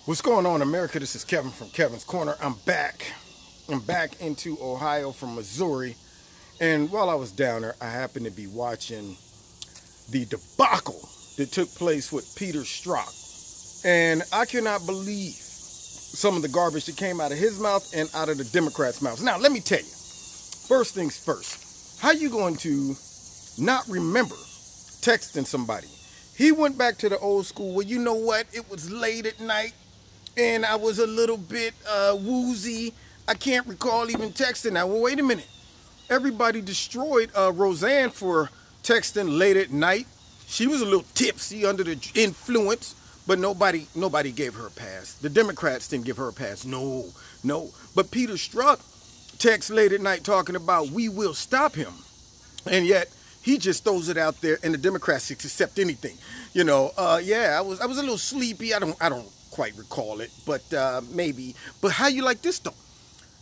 What's going on, America? This is Kevin from Kevin's Corner. I'm back. I'm back into Ohio from Missouri. And while I was down there, I happened to be watching the debacle that took place with Peter Strzok. And I cannot believe some of the garbage that came out of his mouth and out of the Democrats' mouths. Now, let me tell you, first things first, how you going to not remember texting somebody? He went back to the old school. Well, you know what? It was late at night and I was a little bit woozy. I can't recall even texting. Now, well, wait a minute. Everybody destroyed Roseanne for texting late at night. She was a little tipsy under the influence, but nobody gave her a pass. The Democrats didn't give her a pass. No. But Peter Strzok texts late at night talking about we will stop him. And yet he just throws it out there and the Democrats accept anything. You know, yeah, I was a little sleepy. I don't quite recall it, but maybe. But how you like this though?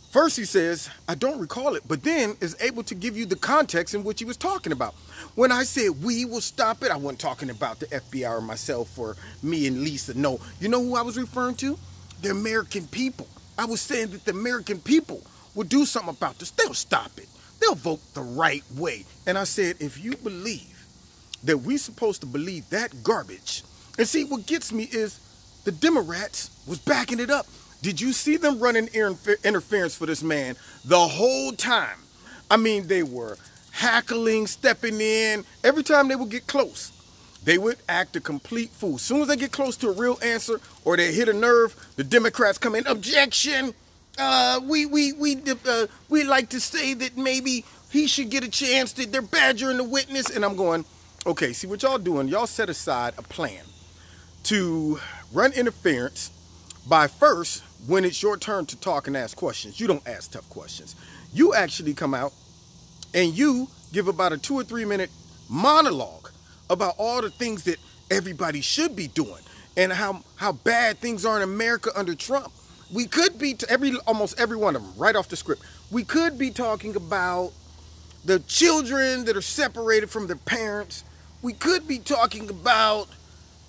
First he says, I don't recall it, but then is able to give you the context in which he was talking about. When I said we will stop it, I wasn't talking about the FBI or myself or me and Lisa. No, you know who I was referring to? The American people. I was saying that the American people will do something about this. They'll stop it. They'll vote the right way. And I said, if you believe that we're supposed to believe that garbage, and see, what gets me is the Democrats was backing it up. Did you see them running interference for this man the whole time? I mean, they were hackling, stepping in. Every time they would get close, they would act a complete fool. As soon as they get close to a real answer or they hit a nerve, the Democrats come in, objection. We like to say that maybe he should get a chance. That they're badgering the witness. And I'm going, okay, see what y'all doing. Y'all set aside a plan to run interference by first, when it's your turn to talk and ask questions, you don't ask tough questions. You actually come out and you give about a 2 or 3 minute monologue about all the things that everybody should be doing and how bad things are in America under Trump. We could be, almost every one of them, right off the script, we could be talking about the children that are separated from their parents. We could be talking about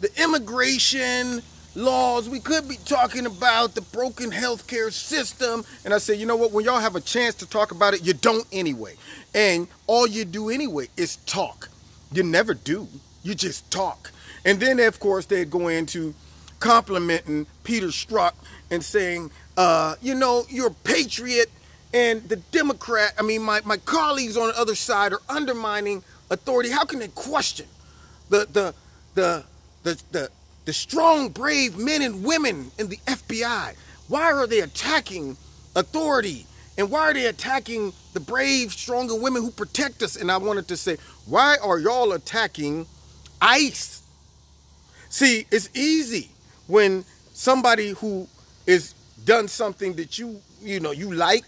the immigration laws. We could be talking about the broken healthcare system. And I said, you know what? When y'all have a chance to talk about it, you don't anyway. And all you do anyway is talk. You never do. You just talk. And then, of course, they'd go into complimenting Peter Strzok and saying, you know, you're a patriot. And the Democrat, I mean, my colleagues on the other side are undermining authority. How can they question the strong, brave men and women in the FBI? Why are they attacking authority? And why are they attacking the brave, stronger women who protect us? And I wanted to say, why are y'all attacking ICE? See, it's easy when somebody who is done something that you like,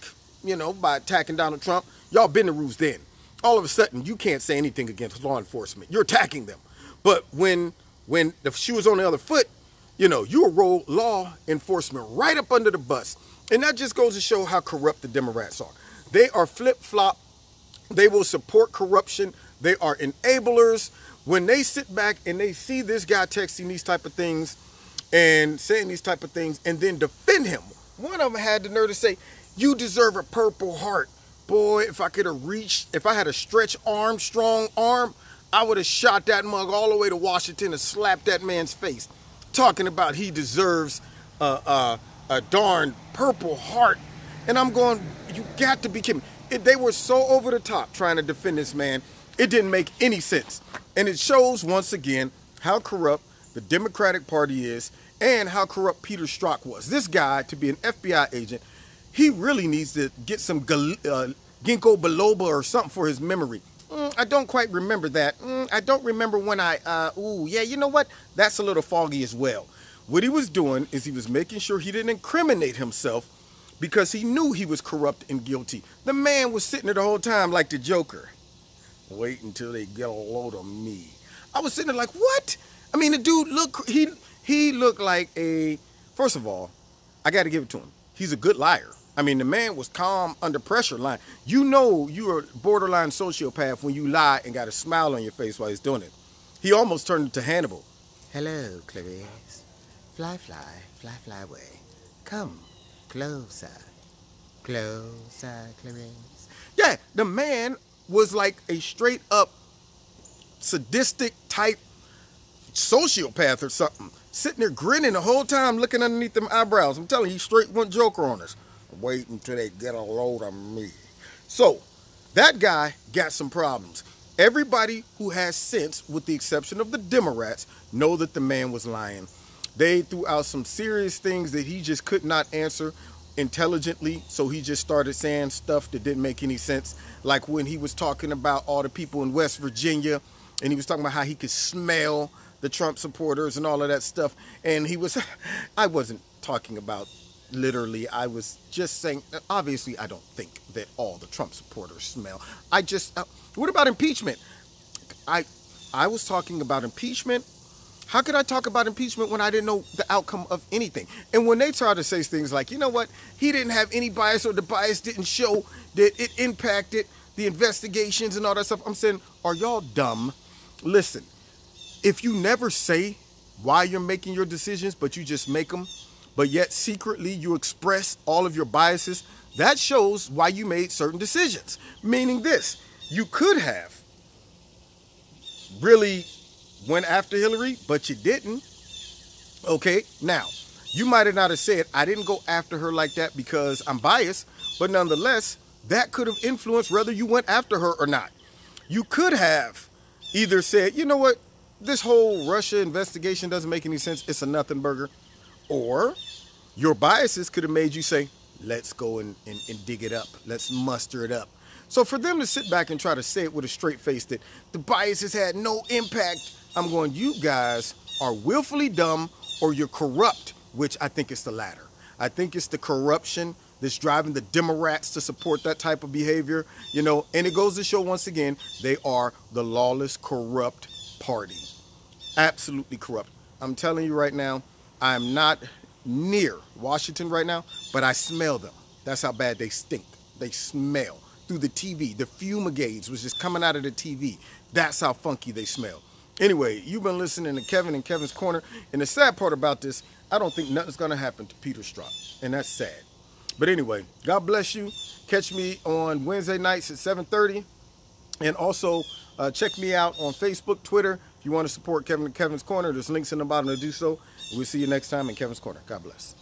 by attacking Donald Trump, y'all bend the rules then. All of a sudden, you can't say anything against law enforcement. You're attacking them. But when the shoe is on the other foot, you will roll law enforcement right up under the bus. And that just goes to show how corrupt the Democrats are. They are flip-flop. They will support corruption. They are enablers. When they sit back and they see this guy texting these type of things and saying these type of things and then defend him. One of them had the nerve to say, you deserve a Purple Heart. Boy, if I had a stretch arm, strong arm, I would have shot that mug all the way to Washington and slapped that man's face. Talking about he deserves a darn Purple Heart. And I'm going, you got to be kidding me. They were so over the top trying to defend this man. It didn't make any sense. And it shows once again how corrupt the Democratic Party is and how corrupt Peter Strzok was. This guy, to be an FBI agent, he really needs to get some ginkgo biloba or something for his memory. I don't quite remember that. I don't remember when yeah, you know what? That's a little foggy as well. What he was doing is he was making sure he didn't incriminate himself because he knew he was corrupt and guilty. The man was sitting there the whole time like the Joker. Wait until they get a load of me. I was sitting there like, what? I mean, the dude he looked like first of all, I got to give it to him. He's a good liar. I mean, the man was calm under pressure lying. You know you're a borderline sociopath when you lie and got a smile on your face while he's doing it. He almost turned into Hannibal. Hello, Clarice. Fly, fly, fly, fly away. Come closer, closer, Clarice. Yeah, the man was like a straight up sadistic type sociopath or something. Sitting there grinning the whole time, looking underneath them eyebrows. I'm telling you, he straight went Joker on us. Wait until they get a load of me. So, that guy got some problems. Everybody who has sense, with the exception of the Democrats, know that the man was lying. They threw out some serious things that he just could not answer intelligently, so he just started saying stuff that didn't make any sense. Like when he was talking about all the people in West Virginia, and he was talking about how he could smell the Trump supporters and all of that stuff. And he was, I wasn't talking about literally, I was just saying, obviously I don't think that all the Trump supporters smell. I just, what about impeachment? I was talking about impeachment. How could I talk about impeachment when I didn't know the outcome of anything? And when they try to say things like, you know what, he didn't have any bias, or the bias didn't show that it impacted the investigations and all that stuff, I'm saying, are y'all dumb? Listen, if you never say why you're making your decisions, but you just make them, but yet secretly you express all of your biases, that shows why you made certain decisions. Meaning this, you could have really went after Hillary, but you didn't. Okay, now, you might not have said, I didn't go after her like that because I'm biased, but nonetheless, that could have influenced whether you went after her or not. You could have either said, you know what, this whole Russia investigation doesn't make any sense, it's a nothing burger. Or your biases could have made you say, let's go and dig it up, let's muster it up. So for them to sit back and try to say it with a straight face that the biases had no impact, I'm going, you guys are willfully dumb or you're corrupt, which I think is the latter. I think it's the corruption that's driving the Democrats to support that type of behavior, you know, and it goes to show once again, they are the lawless, corrupt party. Absolutely corrupt. I'm telling you right now, I'm not near Washington right now, but I smell them. That's how bad they stink. They smell through the TV. The fumigades was just coming out of the TV. That's how funky they smell. Anyway, you've been listening to Kevin and Kevin's Corner, and the sad part about this, I don't think nothing's going to happen to Peter Strzok, and that's sad. But anyway, God bless you. Catch me on Wednesday nights at 7:30, and also check me out on Facebook, Twitter. If you want to support Kevin and Kevin's Corner, there's links in the bottom to do so. We'll see you next time in Kevin's Corner. God bless.